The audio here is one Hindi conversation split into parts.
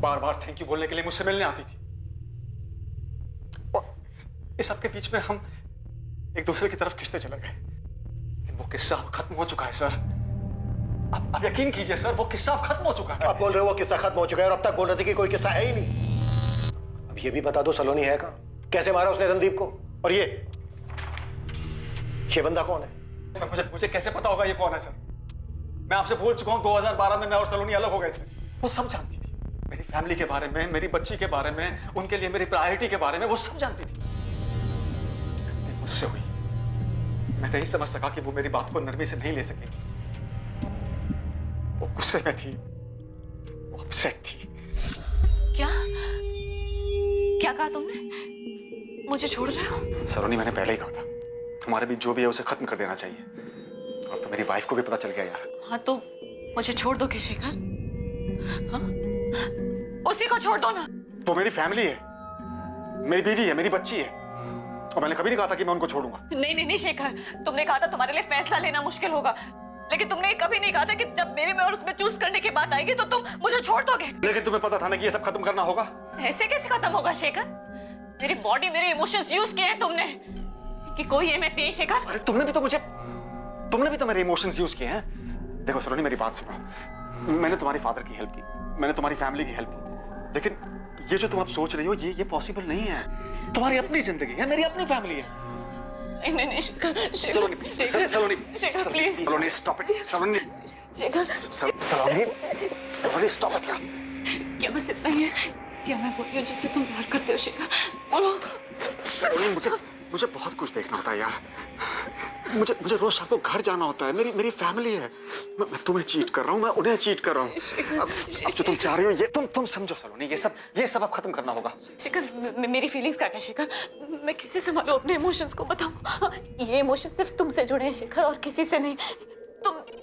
बार बार थैंक यू बोलने के लिए मुझसे मिलने आती थी। और इस सब के बीच में हम एक दूसरे की तरफ खिंचते चले गए। लेकिन वो किस्सा अब खत्म हो चुका है सर। अब यकीन कीजिए सर, वो किस्सा अब खत्म हो चुका है। आप बोल रहे हो वो किस्सा खत्म हो चुका है और अब तक बोल रहे थे कि कोई किस्सा है ही नहीं। अब ये भी बता दो सलोनी है कहाँ? कैसे मारा उसने रणदीप को? और ये बंदा कौन है? सर मुझे कैसे पता होगा ये कौन है सर? मैं आपसे बोल चुका हूँ 2012 में मैं और सलोनी अलग हो गए थे। वो सब जानती थी, मेरी फैमिली के बारे में, मेरी बच्ची के बारे में, उनके लिए मेरी प्रायोरिटी के बारे में वो सब जानती थी। मुझसे हुई, मैं नहीं समझ सका कि वो मेरी बात को नरमी से नहीं ले सकेगी। वो गुस्से में थी, वो अपसेट थी। क्या क्या कहा तुमने? मुझे छोड़ रहे हो? सलोनी, मैंने पहले ही कहा था हमारे बीच जो भी है उसे खत्म कर देना चाहिए। अब तो मेरी वाइफ को भी पता चल गया यार। हाँ तो मुझे छोड़ दो शेखर। हाँ? उसी को छोड़ दो ना। वो मेरी फैमिली है, मेरी बीवी है, मेरी बच्ची है, और मैंने कभी नहीं कहा था कि मैं उनको छोड़ूंगा। नहीं शेखर, तुमने कहा था तुम्हारे लिए फैसला लेना मुश्किल होगा, लेकिन तुमने कभी नहीं कहा था कि जब मेरे में और उसमें चूज करने की बात आएगी तो तुम मुझे छोड़ दोगे। लेकिन तुम्हें पता था ना कि ये सब खत्म करना होगा। ऐसे कैसे खत्म होगा शेखर? मेरी बॉडी, मेरे इमोशंस यूज किए हैं तुमने, कि कोई अहमियत नहीं है शेखर। अरे तुमने भी तो मेरे इमोशंस यूज किए हैं। देखो सलोनी, मेरी बात सुनो। मैंने तुम्हारी फादर की हेल्प की, मैंने तुम्हारी फैमिली की हेल्प की, लेकिन ये जो तुम अब सोच रही हो ये पॉसिबल नहीं है। तुम्हारी अपनी जिंदगी है, मेरी अपनी फैमिली है। नहीं Shekhar, Saloni please, Saloni please, Saloni stop it, Saloni Saloni stop it. क्या बस इतना ही है? क्या मैं वो हूँ जिससे तुम प्यार करते हो शेखर? बोलो। सलोनी, मुझे बहुत कुछ देखना होता है यार। मुझे रोज शाम को घर जाना होता है, मेरी फैमिली है। मैं तुम्हें चीट कर रहा हूँ, मैं उन्हें चीट कर रहा हूँ। अब जो तुम चाह रही हो ये तुम समझो सलोनी, ये सब अब खत्म करना होगा। शेखर, मेरी फीलिंग्स का क्या शेखर? मैं कैसे संभालूं अपने इमोशंस को, बताओ। ये इमोशंस सिर्फ तुमसे जुड़े हैं शेखर, और किसी से नहीं।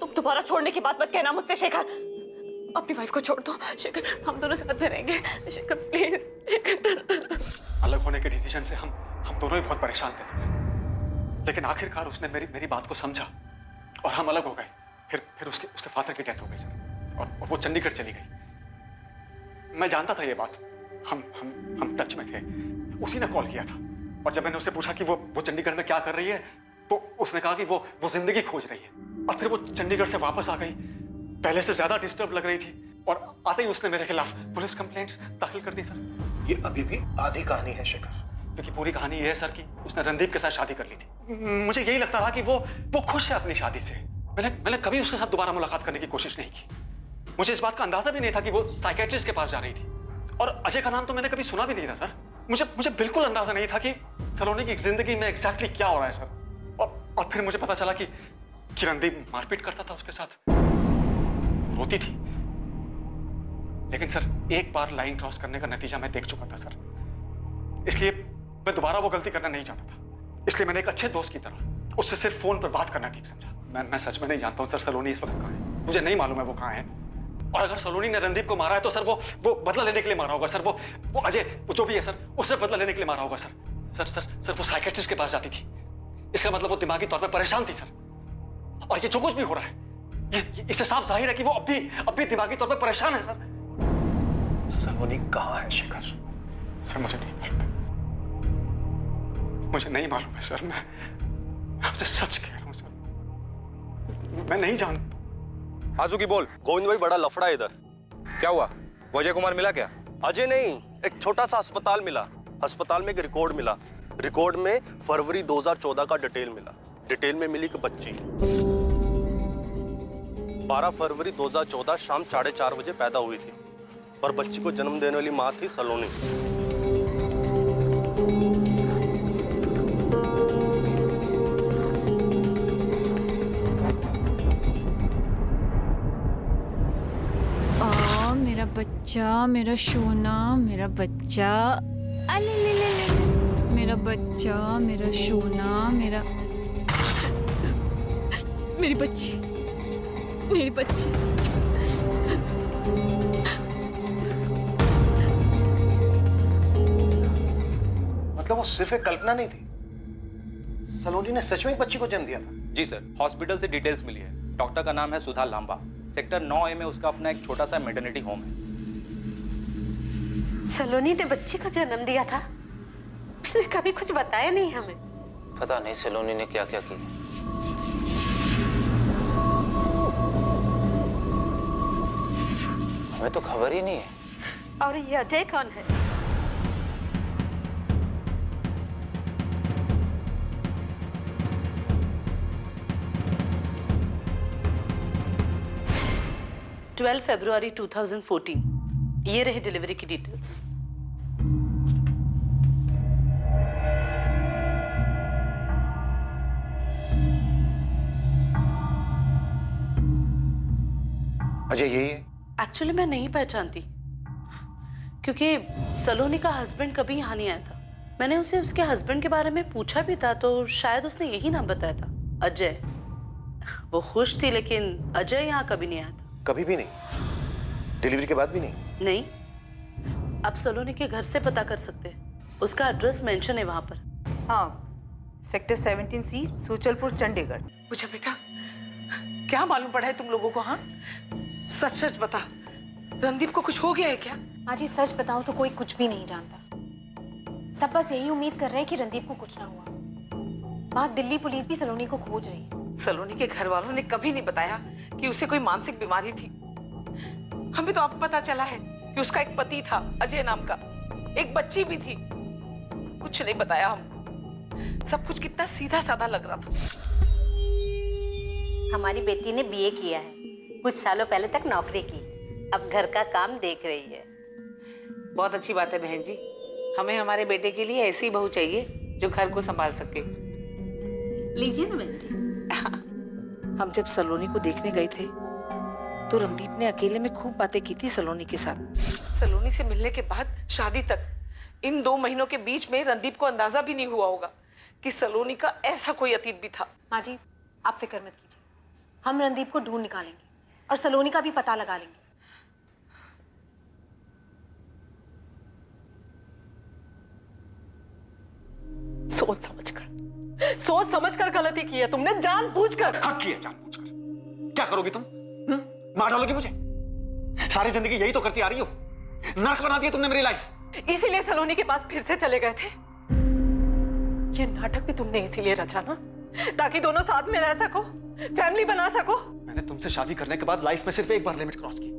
तुम दोबारा छोड़ने की बात मत कहना मुझसे शेखर। अपनी वाइफ को छोड़ दो शेखर, हम दोनों साथ में रहेंगे शेखर, प्लीज शेखर। अलग होने के डिसीजन से हम दोनों ही बहुत परेशान थे सब, लेकिन आखिरकार उसने मेरी बात को समझा और हम अलग हो गए। फिर उसके फादर की डेथ हो गई सर, और वो चंडीगढ़ चली गई। मैं जानता था ये बात, हम टच में थे। उसी ने कॉल किया था, और जब मैंने उससे पूछा कि वो चंडीगढ़ में क्या कर रही है, तो उसने कहा कि वो जिंदगी खोज रही है। और फिर वो चंडीगढ़ से वापस आ गई, पहले से ज्यादा डिस्टर्ब लग रही थी, और आते ही उसने मेरे खिलाफ पुलिस कंप्लेंट्स दाखिल कर दी सर। ये अभी भी आधी कहानी है शेखर, क्योंकि पूरी कहानी ये है सर कि उसने रणदीप के साथ शादी कर ली थी। मुझे यही लगता था कि वो खुश है अपनी शादी से। मैंने कभी उसके साथ दोबारा मुलाकात करने की कोशिश नहीं की। मुझे इस बात का अंदाजा भी नहीं था कि वो साइकियाट्रिस्ट के पास जा रही थी, और अजय का नाम तो मैंने कभी सुना भी नहीं था सर। मुझे बिल्कुल अंदाजा नहीं था कि सलोनी की जिंदगी में एग्जैक्टली क्या हो रहा है सर। और फिर मुझे पता चला कि रणदीप मारपीट करता था उसके साथ, रोती थी। लेकिन सर, एक बार लाइन क्रॉस करने का नतीजा मैं देख चुका था सर, इसलिए मैं दोबारा वो गलती करना नहीं चाहता था। इसलिए मैंने एक अच्छे दोस्त की तरह उससे सिर्फ फोन पर बात करना ठीक समझा। मैं सच में नहीं जानता हूँ सर सलोनी इस वक्त कहाँ है, मुझे नहीं मालूम है वो कहाँ है। और अगर सलोनी ने रणदीप को मारा है तो सर वो बदला लेने के लिए मारा होगा सर। वो अजय, वो जो भी है सर, उससे बदला लेने के लिए मारा होगा सर। वो साइकियाट्रिस्ट के पास जाती थी, इसका मतलब वो दिमागी तौर पर परेशान थी सर। और ये जो कुछ भी हो रहा है, इससे साफ जाहिर है कि वो अब भी दिमागी तौर पर परेशान है सर। सलोनी कहाँ है शेखर? सर मुझे नहीं मालूम है, मुझे नहीं मालूम है सर। मैं आपसे सच कह रहा हूँ सर, मैं नहीं जानता। आजू बोल। गोविंद भाई, बड़ा लफड़ा है इधर। क्या हुआ? वो अजय कुमार मिला क्या? अजय नहीं, एक छोटा सा अस्पताल मिला। अस्पताल में एक रिकॉर्ड मिला। रिकॉर्ड में फरवरी 2014 का डिटेल मिला। डिटेल में मिली कि बच्ची 12 फरवरी 2014 शाम 4:30 बजे पैदा हुई थी, और बच्ची को जन्म देने वाली माँ थी सलोनी। मेरा बच्चा, मेरा सोना, मेरा बच्चा, अले ले ले ले, मेरा बच्चा, मेरा सोना, मेरी बच्ची, मेरी बच्ची। मतलब वो सिर्फ एक कल्पना नहीं थी, सलोनी ने सच में एक बच्ची को जन्म दिया था। जी सर, हॉस्पिटल से डिटेल्स मिली है। डॉक्टर का नाम है सुधा लांबा। सेक्टर 9A में उसका अपना एक छोटा सा मैटरनिटी होम है। सलोनी ने बच्चे को जन्म दिया था, उसने कभी कुछ बताया नहीं हमें। पता नहीं सलोनी ने क्या क्या किया। हमें तो खबर ही नहीं है। और ये अजय कौन है? February 2014, ये रहे डिलीवरी की डिटेल्स। अजय यही है? एक्चुअली मैं नहीं पहचानती, क्योंकि सलोनी का हस्बैंड कभी यहाँ नहीं आया था। मैंने उसे उसके हस्बैंड के बारे में पूछा भी था, तो शायद उसने यही नाम बताया था, अजय। वो खुश थी, लेकिन अजय यहाँ कभी नहीं आया था। कभी भी नहीं? डिलीवरी के बाद भी नहीं? नहीं। आप सलोनी के घर से पता कर सकते हैं, उसका एड्रेस मेंशन है वहां पर। हाँ, सेक्टर 17C, सूचलपुर, चंडीगढ़। मुझे बेटा क्या मालूम पड़ा है तुम लोगों को? हाँ, सच सच बता, रणदीप को कुछ हो गया है क्या? माँ जी सच बताऊं तो कोई कुछ भी नहीं जानता। सब बस यही उम्मीद कर रहे हैं कि रणदीप को कुछ ना हुआ। बात दिल्ली पुलिस भी सलोनी को खोज रही है। सलोनी के घर वालों ने कभी नहीं बताया कि उसे कोई मानसिक बीमारी थी। हमें तो अब पता चला है कि उसका एक पति था अजय नाम का, एक बच्ची भी थी। कुछ नहीं बताया हमको। सब कुछ कितना सीधा साधा लग रहा था। हमारी बेटी ने बीए किया है, कुछ सालों पहले तक नौकरी की, अब घर का काम देख रही है। बहुत अच्छी बात है बहन जी, हमें हमारे बेटे के लिए ऐसी बहू चाहिए जो घर को संभाल सके। लीजिए ना बहन जी। हम जब सलोनी को देखने गए थे तो रणदीप ने अकेले में खूब बातें की थी सलोनी के साथ। सलोनी से मिलने के बाद शादी तक इन 2 महीनों के बीच में रणदीप को अंदाजा भी नहीं हुआ होगा कि सलोनी का ऐसा कोई अतीत भी था। माँ जी आप फिक्र मत कीजिए, हम रणदीप को ढूंढ निकालेंगे और सलोनी का भी पता लगा लेंगे। सोच समझ कर गलती की है तुमने, जानबूझकर। हक किया जानबूझकर। क्या करोगी तुम? मार डालोगी मुझे? सारी जिंदगी यही तो करती आ रही हो। नर्क बना दिया तुमने मेरी लाइफ। इसीलिए सलोनी के पास फिर से चले गए थे। ये नाटक भी तुमने इसीलिए रचा ना, ताकि दोनों साथ में रह सको, फैमिली बना सको। मैंने तुमसे शादी करने के बाद लाइफ में सिर्फ एक बार लिमिट क्रॉस की,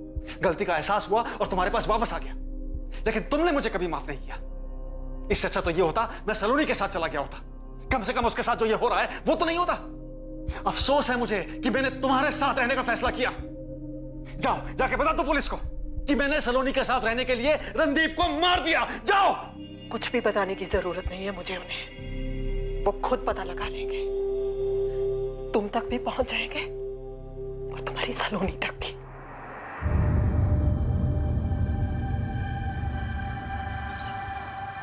गलती का एहसास हुआ और तुम्हारे पास वापस आ गया, लेकिन तुमने मुझे कभी माफ नहीं किया। इससे अच्छा तो ये होता मैं सलोनी के साथ चला गया होता। कम से कम उसके साथ जो ये हो रहा है वो तो नहीं होता। अफसोस है मुझे कि मैंने तुम्हारे साथ रहने का फैसला किया। जाओ जाके बता दो पुलिस को कि मैंने सलोनी के साथ रहने के लिए रणदीप को मार दिया। जाओ। कुछ भी बताने की जरूरत नहीं है मुझे उन्हें, वो खुद पता लगा लेंगे। तुम तक भी पहुंच जाएंगे और तुम्हारी सलोनी तक भी।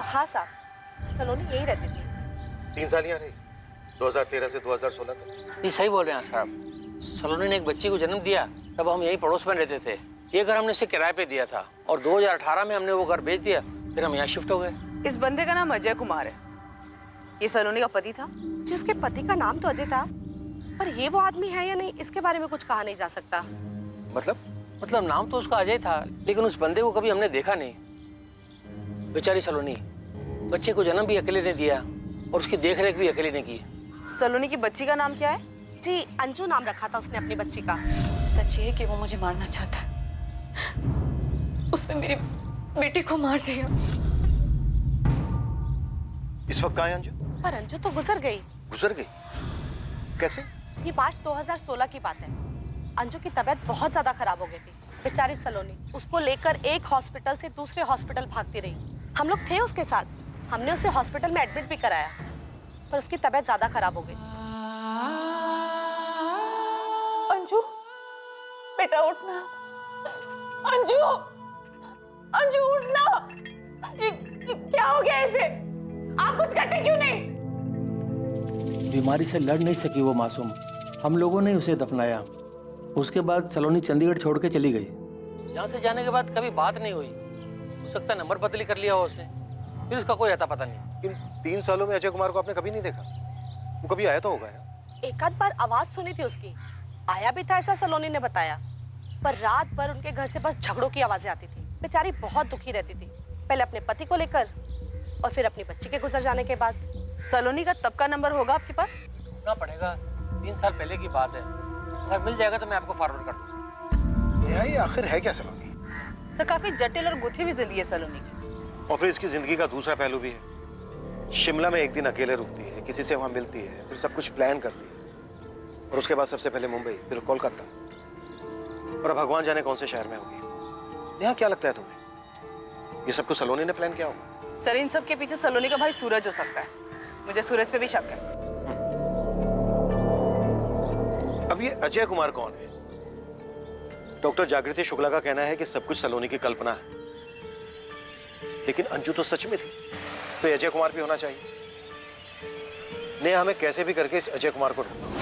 हाँ साहब, सलोनी यही रहती थी। 3 साल यहाँ रही, 2013 से 2016 तक। ये सही बोल रहे हैं साहब। सलोनी ने एक बच्ची को जन्म दिया, तब हम यही पड़ोस में रहते थे। ये घर हमने इसे किराए पे दिया था और 2018 में हमने वो घर बेच दिया, फिर हम यहाँ शिफ्ट हो गए। इस बंदे का नाम अजय कुमार है, ये सलोनी का पति था। जी उसके पति का नाम तो अजय था, पर ये वो आदमी है या नहीं इसके बारे में कुछ कहा नहीं जा सकता। मतलब नाम तो उसका अजय था, लेकिन उस बंदे को कभी हमने देखा नहीं। बेचारी सलोनी बच्चे को जन्म भी अकेले ने दिया और उसकी देखरेख भी अकेले ने की। सलोनी की बच्ची का नाम क्या है? जी अंजू नाम रखा था उसने अपनी बच्ची का। सच ये है कि वो मुझे मारना चाहता है। उसने मेरी बेटी को मार दिया। इस वक्त कहाँ है अंजू? पर अंजू तो गुजर गई। गुजर गई? कैसे? ये मार्च 2016 की बात है। अंजू की तबीयत बहुत ज्यादा खराब हो गई थी। बेचारी सलोनी उसको लेकर एक हॉस्पिटल से दूसरे हॉस्पिटल भागती रही। हम लोग थे उसके साथ, हमने उसे हॉस्पिटल में एडमिट भी कराया, पर उसकी तबीयत ज्यादा खराब हो गई। अंजू बेटा उठना। अंजू अंजू उठना। ये क्या हो गया इसे? आप कुछ करते क्यों नहीं? बीमारी से लड़ नहीं सकी वो मासूम, हम लोगों ने उसे दफनाया। उसके बाद सलोनी चंडीगढ़ छोड़ के चली गई। यहाँ से जाने के बाद कभी बात नहीं हुई। हो सकता है नंबर बदली कर लिया हो उसने, फिर उसका कोई अता पता नहीं। इन 3 सालों में अजय कुमार को आपने कभी नहीं देखा? वो कभी आया तो होगा यार। एक आध बार आवाज सुनी थी उसकी, आया भी था ऐसा सलोनी ने बताया, पर रात भर उनके घर से बस झगड़ों की आवाजें आती थी। बेचारी बहुत दुखी रहती थी। पहले अपने पति को लेकर और फिर अपनी बच्ची के गुजर जाने के बाद। सलोनी का तब का नंबर होगा आपके पास? ना पड़ेगा, 3 साल पहले की बात है। अगर मिल जाएगा तो मैं आपको फॉरवर्ड कर दूंगा। ये आखिर है क्या सलोनी? सर काफी जटिल और गुथी हुई जिंदगी है सलोनी की। और फिर इसकी जिंदगी का दूसरा पहलू भी है। शिमला में एक दिन अकेले रुकती है, किसी से वहां मिलती है, फिर सब कुछ प्लान करती है और उसके बाद सबसे पहले मुंबई, फिर कोलकाता और अब भगवान जाने कौन से शहर में होगी। यहाँ क्या लगता है तुम्हें, ये सब कुछ सलोनी ने प्लान किया होगा? सर इन सब के पीछे सलोनी का भाई सूरज हो सकता है। मुझे सूरज पे भी शक है। अब ये अजय कुमार कौन है? डॉक्टर जागृति शुक्ला का कहना है कि सब कुछ सलोनी की कल्पना है, लेकिन अंजू तो सच में थी, तो अजय कुमार भी होना चाहिए। नेहा हमें कैसे भी करके इस अजय कुमार को ढूंढो।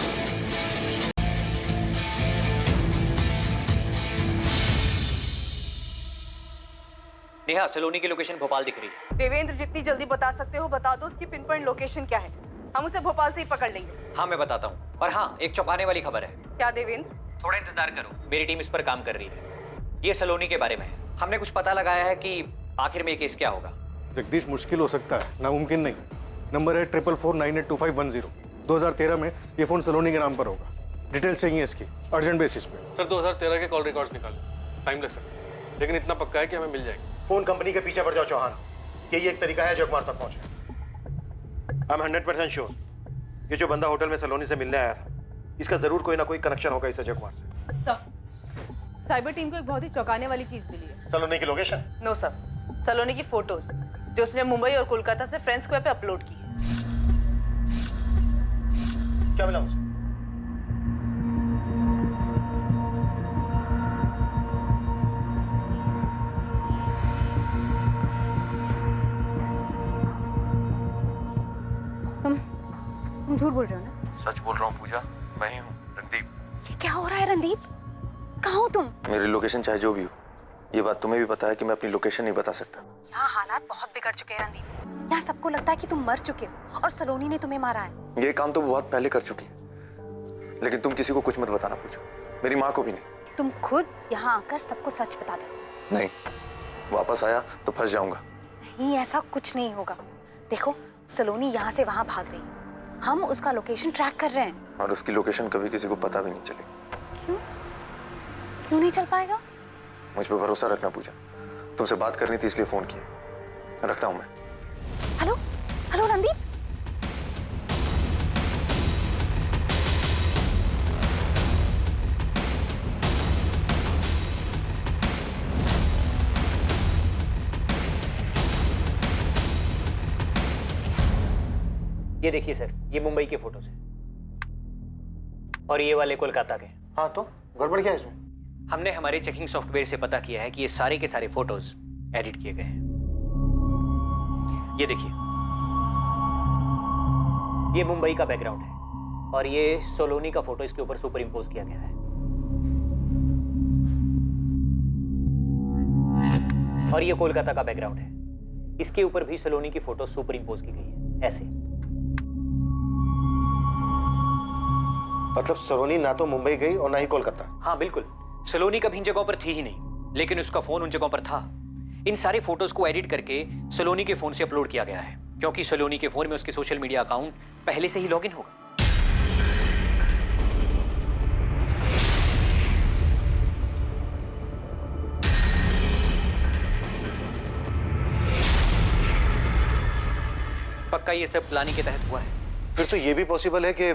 नेहा, सलोनी की लोकेशन भोपाल दिख रही है। देवेंद्र जितनी जल्दी बता सकते हो बता दो उसकी पिन पॉइंट लोकेशन क्या है। हम उसे भोपाल से ही पकड़ लेंगे। हाँ मैं बताता हूँ। और हाँ, एक चौंकाने वाली खबर है। क्या देवेंद्र? थोड़ा इंतजार करो, मेरी टीम इस पर काम कर रही है। ये सलोनी के बारे में है। हमने कुछ पता लगाया है कि आखिर में ये केस क्या होगा। जगदीश, मुश्किल हो सकता है, नामुमकिन नहीं। नंबर है 4449822510। 2013 में ये फोन सलोनी के नाम पर होगा। डिटेल्स चाहिए इसकी अर्जेंट बेसिस पे। सर 2013 के कॉल रिकॉर्ड्स निकालो, टाइम लग सकता है, लेकिन इतना पक्का है कि हमें मिल जाएगी। फोन कंपनी के पीछे पड़ जाओ चौहान, यही एक तरीका है अजय कुमार तक पहुंचे। आई एम 100% श्योर ये जो बंदा होटल में सलोनी से मिलने आया था, इसका जरूर कोई ना कोई कनेक्शन होगा इस अजय कुमार से। साइबर टीम को एक बहुत ही चौंकाने वाली चीज मिली है। सलोनी की लोकेशन? नो सर, सलोनी की फोटोज जो उसने मुंबई और कोलकाता से फ्रेंड्स वेब पे अपलोड की है। क्या मिला मुझे? तुम झूठ बोल रहे हो ना? सच बोल रहा हूँ पूजा, मैं ही हूँ रणदीप। ये क्या हो रहा है रणदीप? कहाँ हो तुम? मेरी लोकेशन चाहे जो भी हो, ये बात तुम्हें भी पता है कि मैं अपनी लोकेशन नहीं बता सकता। यहाँ हालात बहुत बिगड़ चुके हैं रणदीप। यहाँ सबको लगता है कि तुम मर चुके हो और सलोनी ने तुम्हें मारा है। ये काम तो बहुत पहले कर चुकी है, लेकिन तुम किसी को कुछ मत बताना पूजा, मेरी माँ को भी नहीं। तुम खुद यहाँ आकर सबको सच बता दो। नहीं, वापस आया तो फंस जाऊंगा। नहीं, ऐसा कुछ नहीं होगा। देखो, सलोनी यहाँ से वहाँ भाग रही है, हम उसका लोकेशन ट्रैक कर रहे हैं। और उसकी लोकेशन कभी किसी को पता भी नहीं चलेगी। क्यों? क्यों नहीं चल पाएगा? मुझ पर भरोसा रखना पूजा, तुमसे बात करनी थी इसलिए फोन किया। रखता हूँ मैं। Hello hello Randeep. ये देखिए सर, ये मुंबई के फोटोज हैं और ये वाले कोलकाता के। हाँ तो गड़बड़ क्या है इसमें? हमने हमारे चेकिंग सॉफ्टवेयर से पता किया है कि ये सारे के सारे फोटोज एडिट किए गए हैं। ये देखिए, ये मुंबई का बैकग्राउंड है और ये सोलोनी का फोटो इसके ऊपर सुपर इम्पोज किया गया है। और ये कोलकाता का बैकग्राउंड है, इसके ऊपर भी सलोनी की फोटो सुपर इम्पोज की गई है, ऐसे। मतलब सलोनी ना तो मुंबई गई और ना ही कोलकाता? हाँ बिल्कुल, सलोनी कभी इन जगहों पर थी ही नहीं, लेकिन उसका फोन उन जगहों पर था। इन सारे फोटोज को एडिट करके सलोनी के फोन से अपलोड किया गया है, क्योंकि सलोनी के फोन में उसके सोशल मीडिया अकाउंट पहले से ही लॉगिन होगा। पक्का ये सब प्लानिंग के तहत हुआ है। फिर तो ये भी पॉसिबल है कि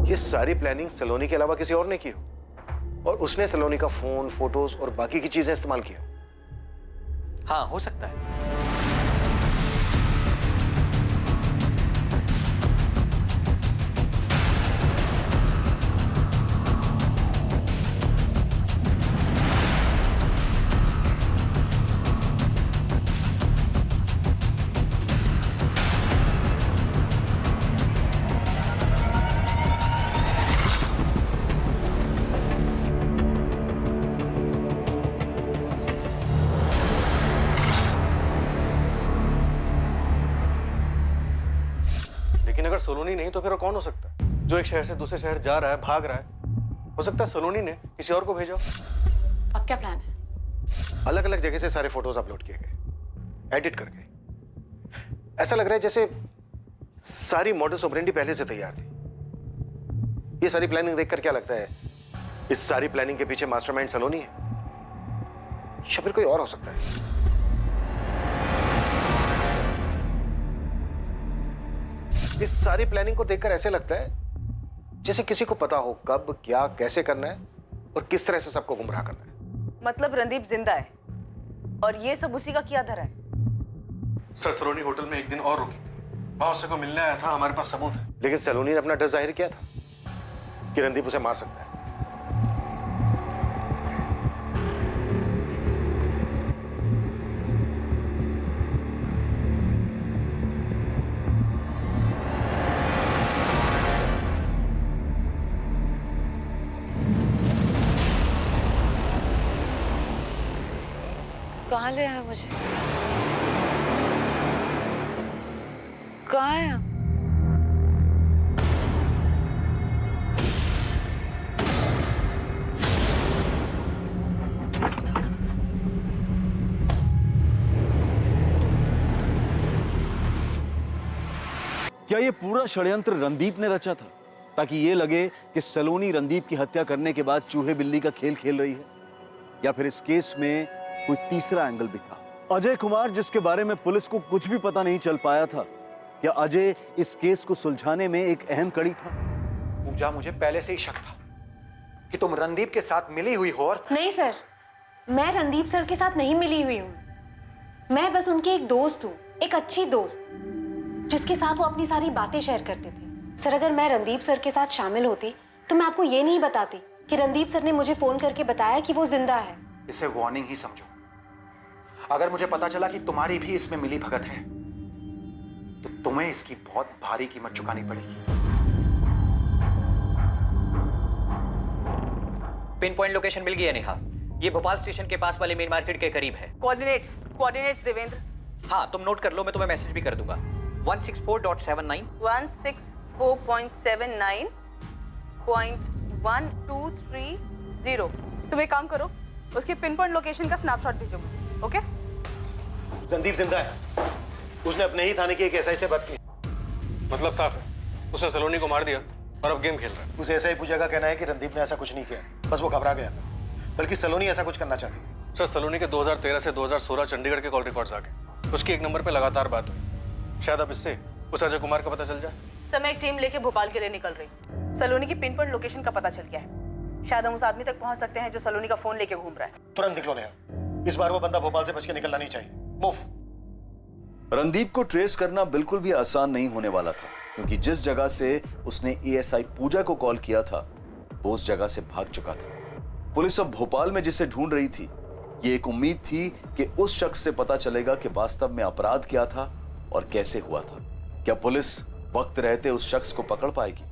ये सारी प्लानिंग सलोनी के अलावा किसी और ने की हो और उसने सलोनी का फोन, फोटोज और बाकी की चीजें इस्तेमाल की हो। हाँ, हो सकता है। लेकिन अगर सलोनी नहीं तो फिर और कौन हो सकता है जो एक शहर से दूसरे शहर जा रहा है, भाग रहा है? हो सकता है सलोनी ने किसी और को भेजा। अब क्या प्लान है? अलग अलग जगह से सारे फोटोज अपलोड किए गए, एडिट करके। ऐसा लग रहा है जैसे सारी मॉडस ऑपरेंडी पहले से तैयार थी। ये सारी प्लानिंग देखकर क्या लगता है, इस सारी प्लानिंग के पीछे मास्टरमाइंड सलोनी है या फिर कोई और हो सकता है? इस सारी प्लानिंग को देखकर ऐसे लगता है जैसे किसी को पता हो कब क्या कैसे करना है और किस तरह से सबको गुमराह करना है। मतलब रणदीप जिंदा है और ये सब उसी का किया धरा है। सर सलोनी होटल में एक दिन और रुकी थी, वहां उससे को मिलने आया था, हमारे पास सबूत है। लेकिन सलोनी ने अपना डर जाहिर किया था कि रणदीप उसे मार सकता है। कहाँ ले आया मुझे? कहाँ है? क्या ये पूरा षड्यंत्र रणदीप ने रचा था ताकि ये लगे कि सलोनी रणदीप की हत्या करने के बाद चूहे बिल्ली का खेल खेल रही है? या फिर इस केस में कोई तीसरा एंगल भी था? अजय कुमार, जिसके बारे में पुलिस को कुछ भी पता नहीं चल पाया था, क्या अजय इस केस को सुलझाने में एक अहम कड़ी था? पूजा, मुझे पहले से ही शक था कि तुम रणदीप के साथ मिली हुई हो। और नहीं सर, मैं रणदीप सर के साथ नहीं मिली हुई हूँ। मैं बस उनकी एक दोस्त हूँ, एक अच्छी दोस्त जिसके साथ वो अपनी सारी बातें शेयर करते थे। सर, अगर मैं रणदीप सर के साथ शामिल होती तो मैं आपको ये नहीं बताती कि रणदीप सर ने मुझे फोन करके बताया कि वो जिंदा है। इसे वार्निंग ही समझो। अगर मुझे पता चला कि तुम्हारी भी इसमें मिली भगत है तो तुम्हें इसकी बहुत भारी कीमत चुकानी पड़ेगी। पिन पॉइंट लोकेशन मिल गई है नेहा। ये भोपाल स्टेशन के पास वाले मेन मार्केट के करीब है। कोऑर्डिनेट्स देवेंद्र। हाँ, तुम नोट कर लो, मैं तुम्हें मैसेज भी कर दूंगा। 164.79 164.79.1230। तुम एक काम करो, उसके पिन पॉइंट लोकेशन का स्नैपशॉट भेजो मुझे। ओके? रणदीप जिंदा है। उसने अपने ही थाने की एक एसआई से बात की। मतलब साफ है, उसने सलोनी को मार दिया और अब गेम खेल रहा है। उस एसआई पूजा का कहना है कि रणदीप ने ऐसा कुछ नहीं किया, बस वो घबरा गया था। बल्कि सलोनी ऐसा कुछ करना चाहती थी। सर, सलोनी के 2013 से 2016 चंडीगढ़ के कॉल रिकॉर्ड्स आ गए। उसकी एक नंबर पे लगातार बात हुई। शायद अब इससे उस अजय कुमार का पता चल जाए। समय एक टीम लेके भोपाल के लिए निकल रही। सलोनी की पिन पॉइंट लोकेशन का पता चल गया है। शायद हम उस आदमी तक पहुंच सकते हैं जो सलोनी का फोन लेके घूम रहा है। तुरंत निकलो नेहा, इस बार वो बंदा भोपाल से बच के निकलना नहीं चाहिए। मूव। रणदीप को ट्रेस करना बिल्कुल भी आसान नहीं होने वाला था, क्योंकि जिस जगह से उसने एएसआई पूजा को कॉल किया था वो उस जगह से भाग चुका था। पुलिस अब भोपाल में जिसे ढूंढ रही थी, ये एक उम्मीद थी कि उस शख्स से पता चलेगा कि वास्तव में अपराध क्या था और कैसे हुआ था। क्या पुलिस वक्त रहते उस शख्स को पकड़ पाएगी?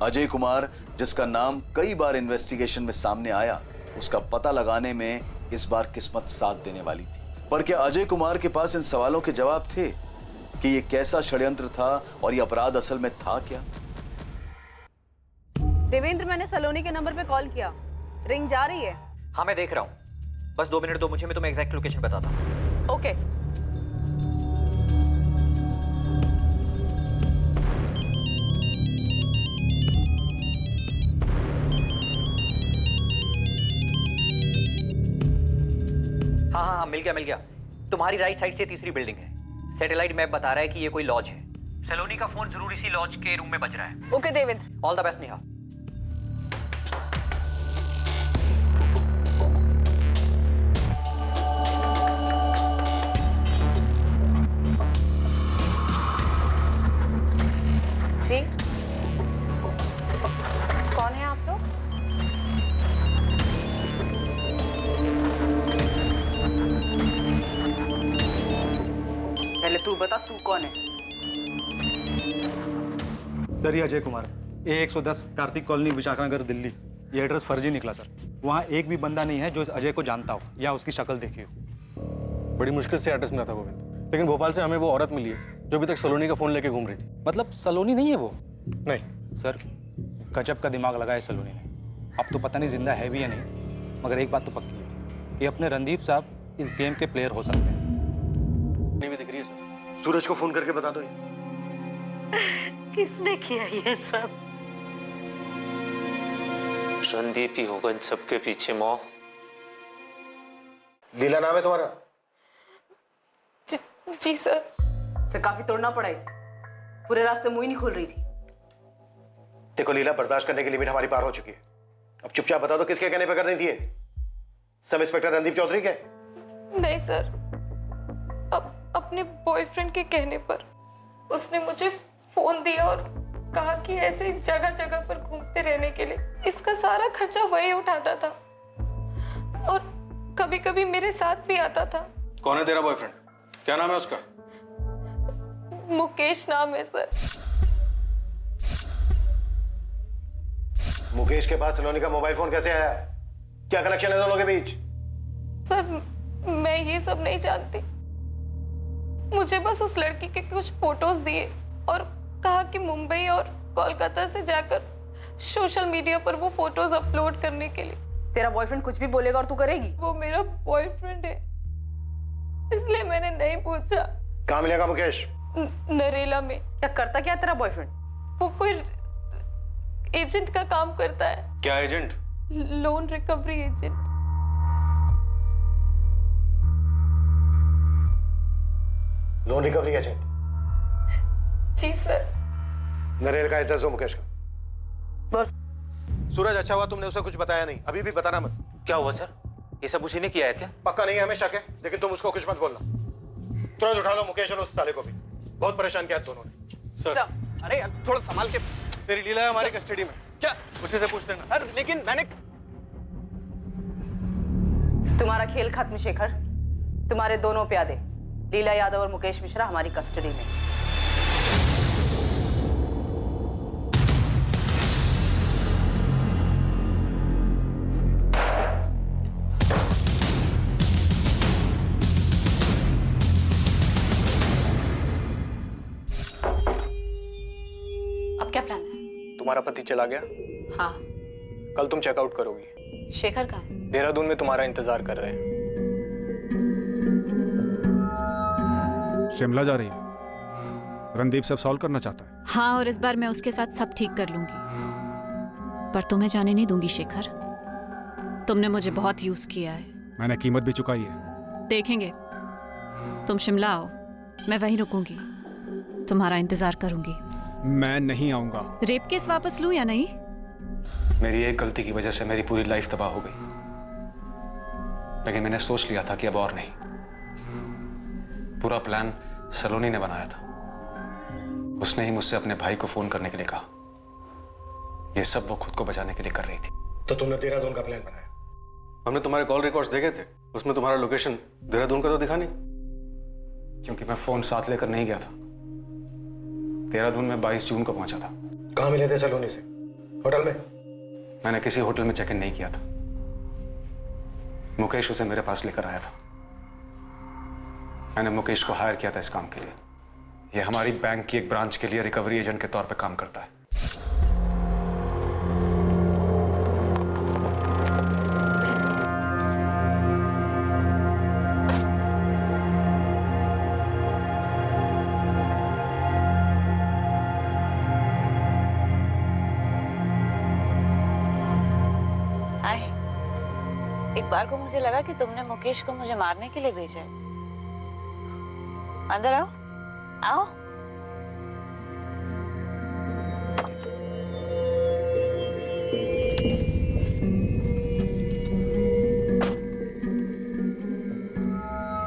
अजय कुमार, जिसका नाम कई बार इन्वेस्टिगेशन में सामने आया, उसका पता लगाने में इस बार किस्मत साथ देने वाली थी। पर क्या अजय कुमार के पास इन सवालों के जवाब थे कि ये कैसा षड्यंत्र था और ये अपराध असल में था क्या? देवेंद्र, मैंने सलोनी के नंबर पे कॉल किया, रिंग जा रही है। हाँ, मैं देख रहा हूँ। बस 2 मिनट दो मुझे, मैं तुम्हें एग्जैक्ट लोकेशन बताता हूँ। ओके। हाँ, मिल गया। तुम्हारी राइट साइड से तीसरी बिल्डिंग है। सैटेलाइट मैप बता रहा है कि ये कोई लॉज है। सलोनी का फोन जरूर इसी लॉज के रूम में बज रहा है। Okay Devendra, all the best Neha. जी, कौन है आप लोग? पहले तू बता, तू कौन है? सर, ये अजय कुमार, A110 कार्तिक कॉलोनी, विशाखानगर, दिल्ली। ये एड्रेस फर्जी निकला सर। वहाँ एक भी बंदा नहीं है जो इस अजय को जानता हो या उसकी शक्ल देखी हो। बड़ी मुश्किल से एड्रेस मिला था गोविंद, लेकिन भोपाल से हमें वो औरत मिली है जो अभी तक सलोनी का फोन लेके घूम रही थी। मतलब सलोनी नहीं है वो? नहीं सर, गजब का दिमाग लगाया सलोनी ने। अब तो पता नहीं जिंदा है भी या नहीं, मगर एक बात तो पक्की है, ये अपने रणदीप साहब इस गेम के प्लेयर हो सकते हैं। सूरज को फोन करके बता दो। किसने किया ये सब? रणदीप ही होगा इन सबके पीछे। मौ, लीला नाम है तुम्हारा? जी सर। से काफी तोड़ना पड़ा इसे, पूरे रास्ते मुंह ही नहीं खोल रही थी। देखो लीला, बर्दाश्त करने की लिमिट हमारी पार हो चुकी है। अब चुपचाप बता दो किसके कहने पे कर रही थी ये? सब इंस्पेक्टर रणदीप चौधरी के? नहीं सर, अपने बॉयफ्रेंड के कहने पर उसने मुझे फोन दिया और कहा कि ऐसे जगह जगह पर घूमते रहने के लिए इसका सारा खर्चा वही उठाता था और कभी कभी मेरे साथ भी आता था। कौन है तेरा बॉयफ्रेंड? क्या नाम है उसका? मुकेश नाम है सर। मुकेश के पास सलोनी का मोबाइल फोन कैसे आया? क्या कनेक्शन है दोनों के बीच? सर मैं ये सब नहीं जानती, मुझे बस उस लड़की के कुछ फोटोज दिए और कहा कि मुंबई और कोलकाता से जाकर सोशल मीडिया पर वो फोटोज अपलोड करने के लिए। तेरा बॉयफ्रेंड कुछ भी बोलेगा और तू करेगी? वो मेरा बॉयफ्रेंड है, इसलिए मैंने नहीं पूछा। कहाँ मिलेगा मुकेश? नरेला में। क्या करता क्या तेरा बॉयफ्रेंड? वो कोई एजेंट का काम करता है। क्या agent? Loan recovery agent. Loan recovery agent? जी सर। नरेल का एड्रेस हो मुकेश का? बोल। सूरज, अच्छा हुआ तुमने उसे कुछ बताया नहीं, अभी भी बताना मत। क्या हुआ सर? ये सब उसी ने किया है क्या? पक्का नहीं है, हमें शक है, लेकिन तुम उसको कुछ मत बोलना। तुरंत उठा लो मुकेश और उस साले को भी, बहुत परेशान किया दोनों ने। सर, अरे यार थोड़ा संभाल के। तेरी लीला है हमारी कस्टडी में। क्या? उसी से पूछ लेना। सर लेकिन मैंने। तुम्हारा खेल खत्म शेखर, तुम्हारे दोनों प्यादे लीला यादव और मुकेश मिश्रा हमारी कस्टडी में। अब क्या प्लान है? तुम्हारा पति चला गया, हाँ। कल तुम चेकआउट करोगी। शेखर कहाँ है? देहरादून में तुम्हारा इंतजार कर रहे हैं। शिमला जा रही है। रणदीप सब सॉल्व करना चाहता है। हाँ, और इस बार मैं उसके साथ सब ठीक कर लूंगी, पर तुम्हें जाने नहीं दूंगी शेखर। तुमने मुझे बहुत यूज किया है। मैंने कीमत भी चुकाई है। देखेंगे। तुम शिमला आओ, मैं वहीं रुकूंगी, तुम्हारा इंतजार करूंगी। मैं नहीं आऊंगा। रेप केस वापस लूं या नहीं? मेरी एक गलती की वजह से मेरी पूरी लाइफ तबाह हो गई, लेकिन मैंने सोच लिया था कि अब और नहीं। पूरा प्लान सलोनी ने बनाया था। उसने ही मुझसे अपने भाई को फोन करने के लिए कहा। यह सब वो खुद को बचाने के लिए कर रही थी। तो तुमने देहरादून का प्लान बनाया? हमने तुम्हारे कॉल रिकॉर्ड्स देखे थे, उसमें तुम्हारा लोकेशन देहरादून का तो दिखा नहीं। क्योंकि मैं फोन साथ लेकर नहीं गया था। देहरादून में 22 जून को पहुंचा था। कहाँ मिले थे सलोनी से? होटल में? मैंने किसी होटल में चेक इन नहीं किया था। मुकेश उसे मेरे पास लेकर आया था। मैंने मुकेश को हायर किया था इस काम के लिए। यह हमारी बैंक की एक ब्रांच के लिए रिकवरी एजेंट के तौर पे काम करता है। एक बार को मुझे लगा कि तुमने मुकेश को मुझे मारने के लिए भेजा है। अंदर आओ, आओ।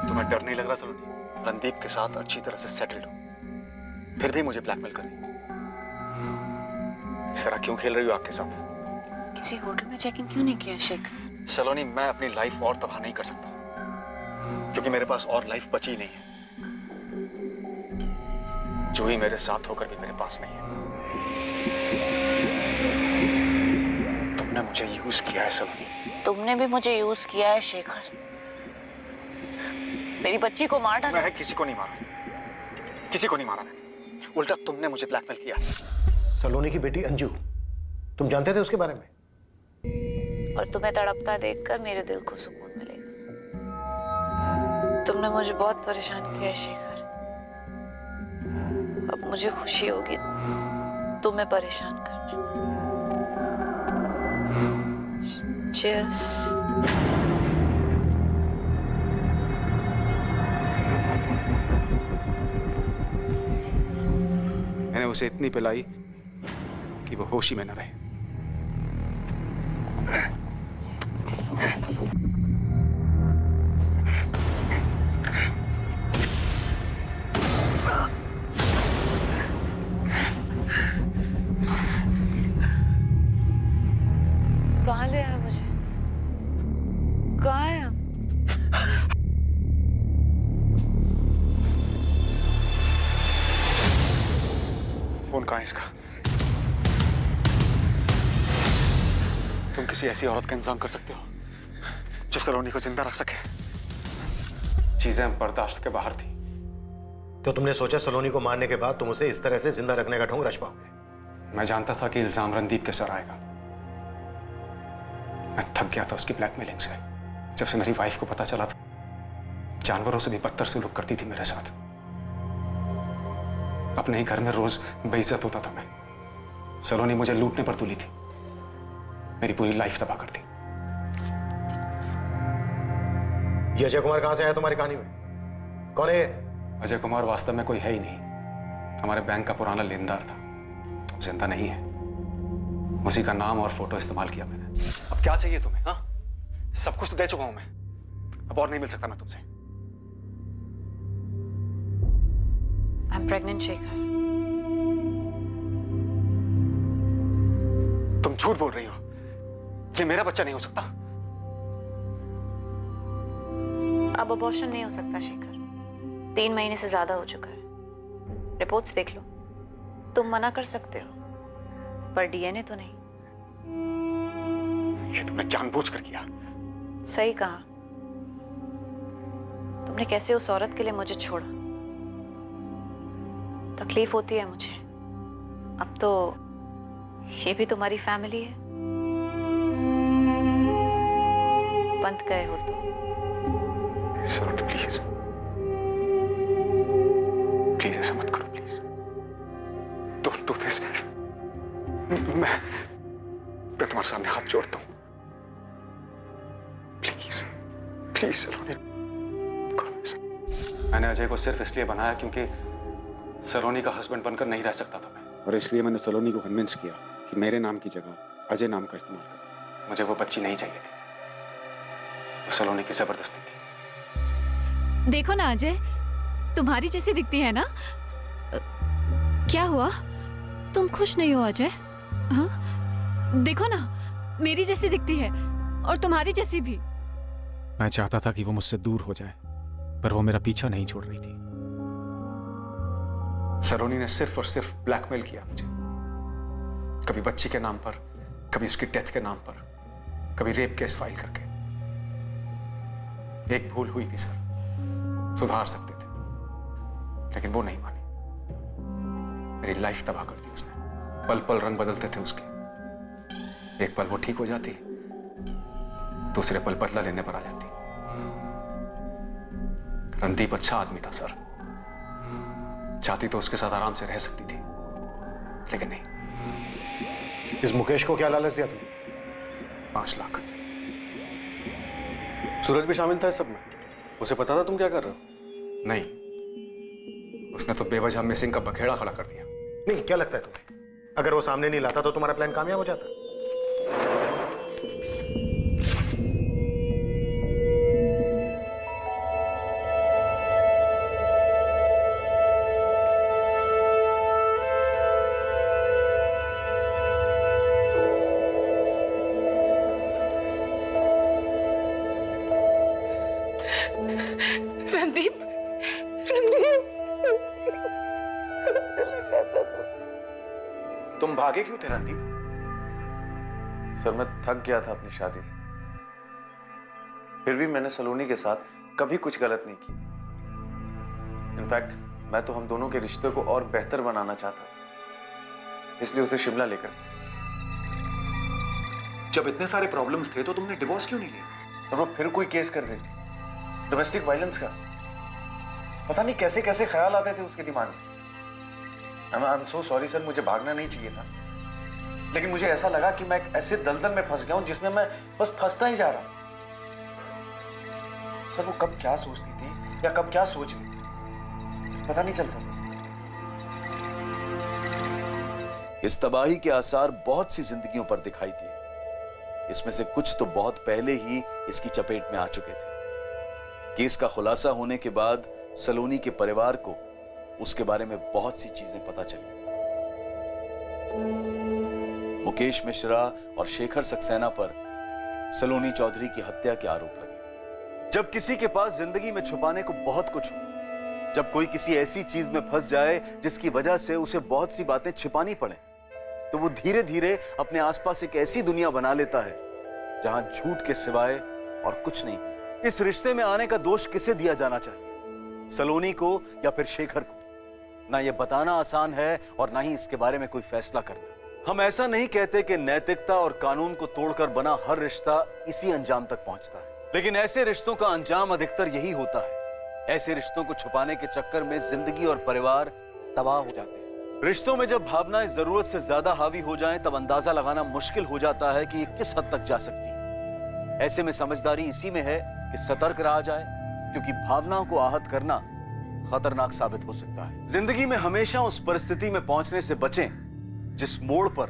तुम्हें डर नहीं लग रहा सलोनी? रणदीप के साथ अच्छी तरह से सेटल्ड हो, फिर भी मुझे ब्लैकमेल कर रही हो। इस तरह क्यों खेल रही हो आग के साथ? किसी होटल में चेक इन क्यों नहीं किया शेखर? सलोनी, मैं अपनी लाइफ और तबाह नहीं कर सकता, क्योंकि मेरे पास और लाइफ बची नहीं है। जूही मेरे साथ होकर भी मेरे पास नहीं है। तुमने मुझे यूज किया है सलोनी। तुमने भी मुझे यूज किया है शेखर। मेरी बच्ची को मार डाला। मैं किसी को नहीं मारा, किसी को नहीं मारा मैं। उल्टा तुमने मुझे ब्लैकमेल किया। सलोनी की बेटी अंजू, तुम जानते थे उसके बारे में? और तुम्हें तड़पता देखकर मेरे दिल को सुकून मिलेगा। तुमने मुझे बहुत परेशान किया है शेखर। अब मुझे खुशी होगी तुम्हें परेशान करने। Cheers. मैंने उसे इतनी पिलाई कि वो होश ही में न रहे। कहाँ ले आया मुझे? कहाँ है? फोन कहाँ है इसका? तुम किसी ऐसी औरत का इंतजाम कर सकते हो जो सलोनी को जिंदा रख सके? चीजें बर्दाश्त के बाहर थी। तो तुमने सोचा सलोनी को मारने के बाद तुम उसे इस तरह से जिंदा रखने का ढोंग रच पाओगे? मैं जानता था कि इल्जाम रणदीप के सर आएगा। मैं थक गया था उसकी ब्लैकमेलिंग से। जब से मेरी वाइफ को पता चला था, जानवरों से भी बदतर सलूक करती थी मेरे साथ। अपने ही घर में रोज बेइज्जत होता था मैं। सलोनी मुझे लूटने पर तुली थी, मेरी पूरी लाइफ तबाह कर दी। ये अजय कुमार कहां से आया तुम्हारी कहानी में? कौन है ये? अजय कुमार वास्तव में कोई है ही नहीं। हमारे बैंक का पुराना लेनदार था, जिंदा नहीं है। उसी का नाम और फोटो इस्तेमाल किया मैंने। अब क्या चाहिए तुम्हें? हाँ, सब कुछ तो दे चुका हूं मैं, अब और नहीं मिल सकता मैं तुमसे। I'm pregnant, Shekhar. तुम झूठ बोल रही हो। ये मेरा बच्चा नहीं हो सकता। अब अबॉर्शन नहीं हो सकता शेखर। 3 महीने से ज्यादा हो चुका है। रिपोर्ट्स देख लो। तुम मना कर सकते हो, पर डीएनए तो नहीं। ये तुमने जानबूझकर किया। सही कहा। तुमने कैसे उस औरत के लिए मुझे छोड़ा। तकलीफ होती है मुझे। अब तो ये भी तुम्हारी फैमिली है। बंद गए हो तुम। सलोनी प्लीज, प्लीज ऐसा मत करो प्लीज। Don't do this. मैं तुम्हारे सामने हाथ जोड़ता हूं। प्लीज प्लीज सलोनी करो ऐसा। मैंने अजय को सिर्फ इसलिए बनाया क्योंकि सलोनी का हस्बैंड बनकर नहीं रह सकता था मैं, और इसलिए मैंने सलोनी को कन्विंस किया कि मेरे नाम की जगह अजय नाम का इस्तेमाल कर। मुझे वो बच्ची नहीं चाहिए थी, वो सलोनी की जबरदस्ती थी। देखो ना अजय, तुम्हारी जैसी दिखती है ना। क्या हुआ, तुम खुश नहीं हो अजय? हाँ, देखो ना, मेरी जैसी दिखती है और तुम्हारी जैसी भी। मैं चाहता था कि वो मुझसे दूर हो जाए, पर वो मेरा पीछा नहीं छोड़ रही थी। सलोनी ने सिर्फ और सिर्फ ब्लैकमेल किया मुझे, कभी बच्ची के नाम पर, कभी उसकी डेथ के नाम पर, कभी रेप केस फाइल करके। एक भूल हुई थी सर, सुधार सकते थे, लेकिन वो नहीं मानी। मेरी लाइफ तबाह कर दी उसने। पल पल रंग बदलते थे उसके। एक पल वो ठीक हो जाती, दूसरे पल बदला लेने पर आ जाती। रणदीप अच्छा आदमी था सर, चाहती तो उसके साथ आराम से रह सकती थी, लेकिन नहीं। इस मुकेश को क्या लालच दिया तुम? 5 लाख। सूरज भी शामिल था इस सब में? उसे पता था तुम क्या कर रहे हो? नहीं, उसने तो बेवजह मिसिंग का बखेड़ा खड़ा कर दिया। नहीं, क्या लगता है तुम्हें, अगर वो सामने नहीं लाता तो तुम्हारा प्लान कामयाब हो जाता? रणदीप, रणदीप, तुम भागे क्यों थे रणदीप? सर, मैं थक गया था अपनी शादी से। फिर भी मैंने सलोनी के साथ कभी कुछ गलत नहीं की। इनफैक्ट मैं तो हम दोनों के रिश्ते को और बेहतर बनाना चाहता था, इसलिए उसे शिमला लेकर। जब इतने सारे प्रॉब्लम्स थे तो तुमने डिवोर्स क्यों नहीं लिया? सर, वो फिर कोई केस कर देती, डोमेस्टिक वायलेंस का। पता नहीं कैसे कैसे ख्याल आते थे उसके दिमाग में। I am so sorry sir, मुझे भागना नहीं चाहिए था, लेकिन मुझे ऐसा लगा कि मैं एक ऐसे दलदल में फंस गया हूं जिसमें मैं बस फंसता ही जा रहा। सर वो कब क्या सोचती थी या कब क्या सोच रही थी पता नहीं चलता था। इस तबाही के आसार बहुत सी जिंदगियों पर दिखाई दिए। इसमें से कुछ तो बहुत पहले ही इसकी चपेट में आ चुके थे। केस का खुलासा होने के बाद सलोनी के परिवार को उसके बारे में बहुत सी चीजें पता चली। मुकेश मिश्रा और शेखर सक्सेना पर सलोनी चौधरी की हत्या के आरोप लगे। जब किसी के पास जिंदगी में छुपाने को बहुत कुछ हो, जब कोई किसी ऐसी चीज में फंस जाए जिसकी वजह से उसे बहुत सी बातें छिपानी पड़े, तो वो धीरे धीरे अपने आसपास एक ऐसी दुनिया बना लेता है जहां झूठ के सिवाय और कुछ नहीं। इस रिश्ते में आने का दोष किसे दिया जाना चाहिए, सलोनी को या फिर शेखर को? ना ये बताना आसान है और ना ही इसके बारे में कोई फैसला करना। हम ऐसा नहीं कहते कि नैतिकता और कानून को तोड़कर बना हर रिश्ता इसी अंजाम तक पहुंचता है, लेकिन ऐसे रिश्तों का अंजाम अधिकतर यही होता है। ऐसे रिश्तों को छुपाने के चक्कर में जिंदगी और परिवार तबाह हो जाते हैं। रिश्तों में जब भावनाएं जरूरत से ज्यादा हावी हो जाएं, तब अंदाजा लगाना मुश्किल हो जाता है कि ये किस हद तक जा सकती है। ऐसे में समझदारी इसी में है कि सतर्क रहा जाए, क्योंकि भावनाओं को आहत करना खतरनाक साबित हो सकता है। जिंदगी में हमेशा उस परिस्थिति में पहुंचने से बचें जिस मोड़ पर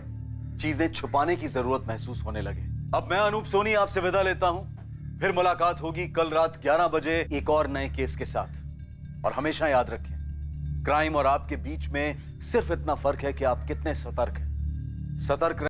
चीजें छुपाने की जरूरत महसूस होने लगे। अब मैं अनूप सोनी आपसे विदा लेता हूं। फिर मुलाकात होगी कल रात 11 बजे एक और नए केस के साथ। और हमेशा याद रखें, क्राइम और आपके बीच में सिर्फ इतना फर्क है कि आप कितने सतर्क हैं। सतर्क